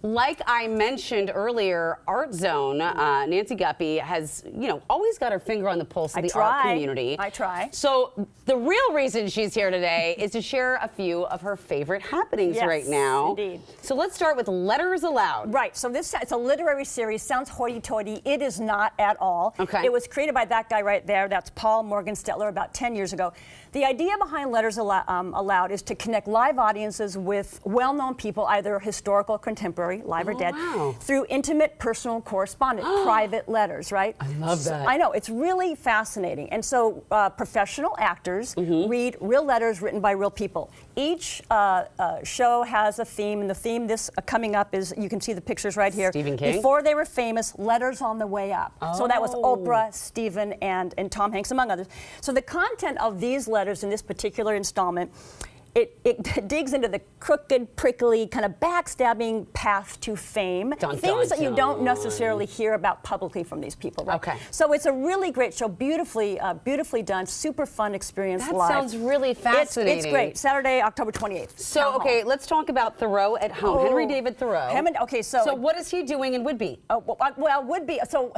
Like I mentioned earlier, Art Zone, Nancy Guppy has, always got her finger on the pulse of the art community. I try. So the real reason she's here today is to share a few of her favorite happenings right now. Indeed. So let's start with Letters Aloud. Right. So it's a literary series. Sounds hoity-toity. It is not at all. Okay. It was created by that guy right there. That's Paul Morgenstedtler about 10 years ago. The idea behind Letters Aloud is to connect live audiences with well-known people, either historical or contemporary, live or dead, through intimate personal correspondence, private letters, right? I love that. I know. It's really fascinating. And so professional actors read real letters written by real people. Each show has a theme, and the theme coming up is, you can see the pictures right here. Stephen King? Before they were famous, Letters on the Way Up. So that was Oprah, Stephen, and Tom Hanks, among others. So the content of these letters in this particular installment, it digs into the crooked, prickly, kind of backstabbing path to fame. Things that you don't necessarily hear about publicly from these people. Right? Okay. So it's a really great show, beautifully done, super fun experience live. That sounds really fascinating. It's great. Saturday, October 28th. So, okay, let's talk about Thoreau at home. Henry David Thoreau. So what is he doing in Woodby? Woodby. So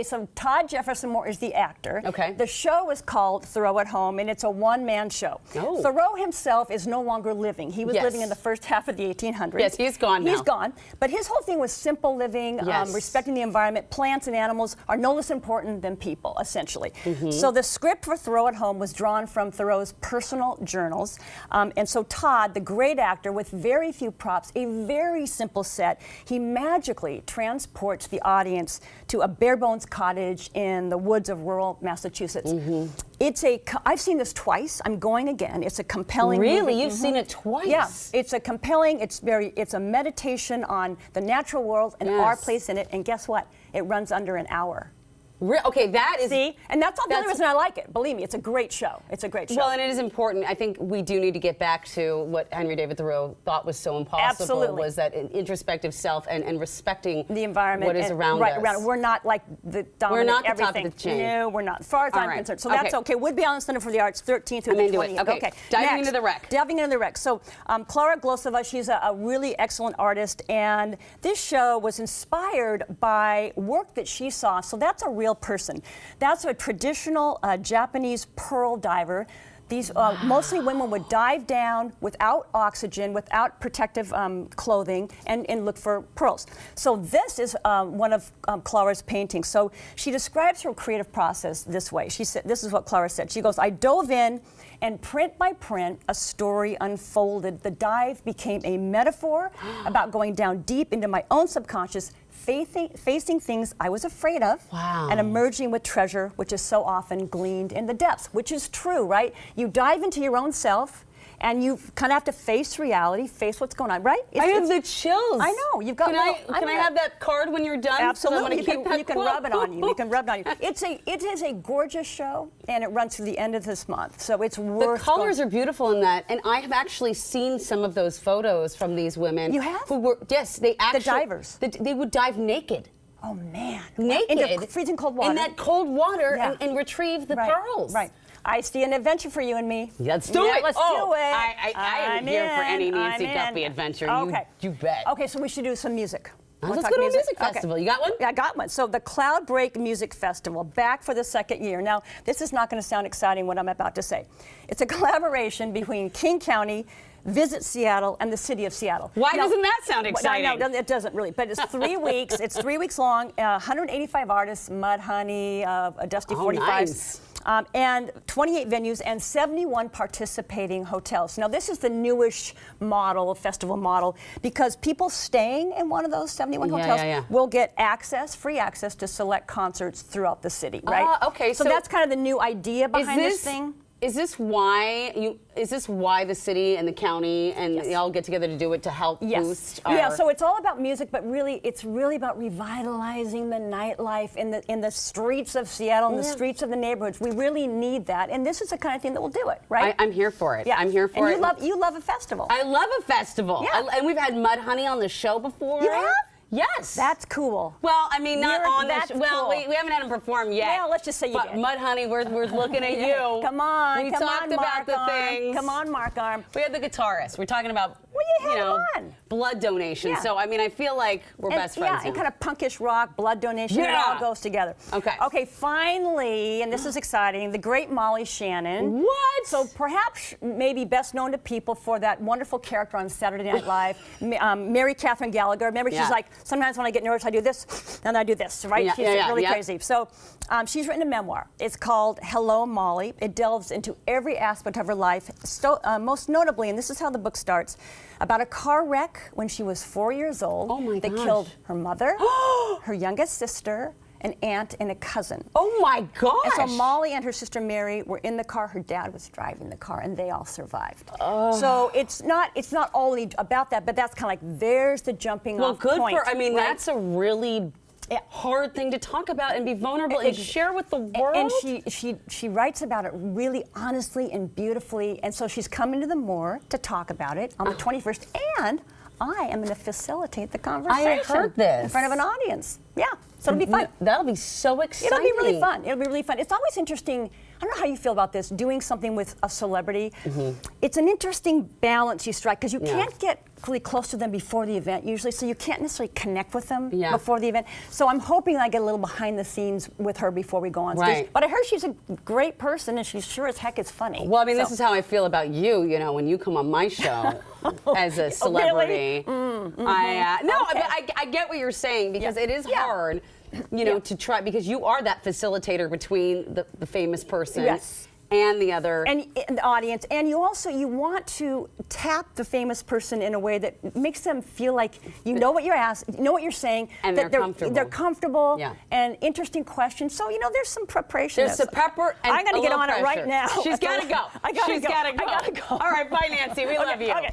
so Todd Jefferson Moore is the actor. Okay. The show is called Thoreau at Home, and it's a one-man show. Thoreau himself is no longer living. He was living in the first half of the 1800s. Yes, he's gone now. He's gone. But his whole thing was simple living, respecting the environment. Plants and animals are no less important than people, essentially. So the script for Thoreau at Home was drawn from Thoreau's personal journals. And so Todd, the great actor, with very few props, a very simple set, he magically transports the audience to a bare-bones cottage in the woods of rural Massachusetts. I've seen this twice. I'm going again. It's a compelling Really? You've seen it twice? Yeah. It's a compelling, it's a meditation on the natural world and our place in it. And guess what? It runs under an hour. Okay, that is... See? And that's the only reason I like it. Believe me, it's a great show. It's a great show. Well, and it is important. I think we do need to get back to what Henry David Thoreau thought was so impossible, was that introspective self and respecting the environment, what is around us. We're not like the dominant We're not the everything. top of the chain. No, we're not. As far as I'm concerned. So that's okay. Woodby Island Center for the Arts, 13th through the 20th. Okay. Diving into the rec. Diving into the rec. So Klara Glosova, she's a really excellent artist, and this show was inspired by work that she saw. So that's a real person. That's a traditional Japanese pearl diver. These mostly women would dive down without oxygen, without protective clothing, and look for pearls. So this is one of Klara's paintings. So she describes her creative process this way. She said, this is what Klara said. She goes, I dove in, and print by print, a story unfolded. The dive became a metaphor about going down deep into my own subconscious, facing things I was afraid of, and emerging with treasure, which is so often gleaned in the depths, which is true, right? You dive into your own self, and you kind of have to face reality, face what's going on, right? I have the chills. I know. You've got. Can I have that card when you're done? Absolutely. So you can rub it on you. You can rub it on you. It is a gorgeous show, and it runs through the end of this month. So it's worth. The colors are beautiful in that, and I have actually seen some of those photos from these women. You have? Who were they actually the divers? They would dive naked. Oh man. Naked into freezing cold water. In that cold water and retrieve the pearls. Right. I see an adventure for you and me. Let's do it. Let's do it. I am here for any Nancy Guppy adventure. Okay. You bet. Okay, so we should do some music. Let's go to a music festival. You got one? Yeah, I got one. So the Cloudbreak Music Festival, back for the second year. Now, this is not going to sound exciting, what I'm about to say. It's a collaboration between King County, Visit Seattle, and the City of Seattle. Why doesn't that sound exciting? No, it doesn't really. But it's 3 weeks. It's 3 weeks long. 185 artists, Mudhoney, Dusty 45s. Nice. And 28 venues and 71 participating hotels. Now, this is the newish model, festival model, because people staying in one of those 71 hotels will get free access to select concerts throughout the city, right? Okay. So that's kind of the new idea behind this thing. Is this why the city and the county and they all get together to do it to help boost our... So it's all about music, but really it's about revitalizing the nightlife in the streets of Seattle and the streets of the neighborhoods. We really need that, and this is the kind of thing that will do it, right? I'm here for it. I'm here for it. You love a festival. I love a festival. And we've had Mudhoney on the show before. You have? Yes. That's cool. Well, I mean, not on this. Well, cool. we haven't had him perform yet. Well, let's just say you did. But Mudhoney, we're looking at you. Come on. We talked about the things. Come on, Mark Arm. We had the guitarist. We're talking about you had one. blood donation. Yeah. So, I mean, I feel like we're best friends Yeah, now. and kind of punkish rock, blood donation, it all goes together. Okay. Okay, finally, and this is exciting, the great Molly Shannon. What? So perhaps maybe best known to people for that wonderful character on Saturday Night Live, Mary Catherine Gallagher. Remember, she's like, sometimes when I get nervous, I do this, and I do this, right? Yeah, she's really crazy. So she's written a memoir. It's called Hello, Molly. It delves into every aspect of her life, most notably, and this is how the book starts, about a car wreck when she was 4 years old that killed her mother, her youngest sister, an aunt, and a cousin. Oh my gosh! And so Molly and her sister Mary were in the car. Her dad was driving the car, and they all survived. So it's not only about that, but that's kind of like there's the jumping off point. Well, good for. I mean, right? that's a really hard thing to talk about and be vulnerable and share with the world. And she writes about it really honestly and beautifully. And so she's coming to the Moor to talk about it on the 21st. And I am going to facilitate the conversation. I heard this. In front of an audience. Yeah. So it'll be fun. That'll be so exciting. It'll be really fun. It'll be really fun. It's always interesting. I don't know how you feel about this, doing something with a celebrity. It's an interesting balance you strike because you can't get really close to them before the event usually, so you can't necessarily connect with them before the event. So I'm hoping I get a little behind the scenes with her before we go on stage. But I heard she's a great person and she's sure as heck is funny. Well, I mean, this is how I feel about you, when you come on my show as a celebrity. I get what you're saying because it is hard. To try, because you are that facilitator between the famous person and the other. And the audience. And you want to tap the famous person in a way that makes them feel like you know what you're saying. And that they're comfortable. They're comfortable and interesting questions. So, there's some preparation. There's some pepper and I'm going to get on it right now. She's got to go. She's got to go. All right, bye, Nancy. We love you. Okay.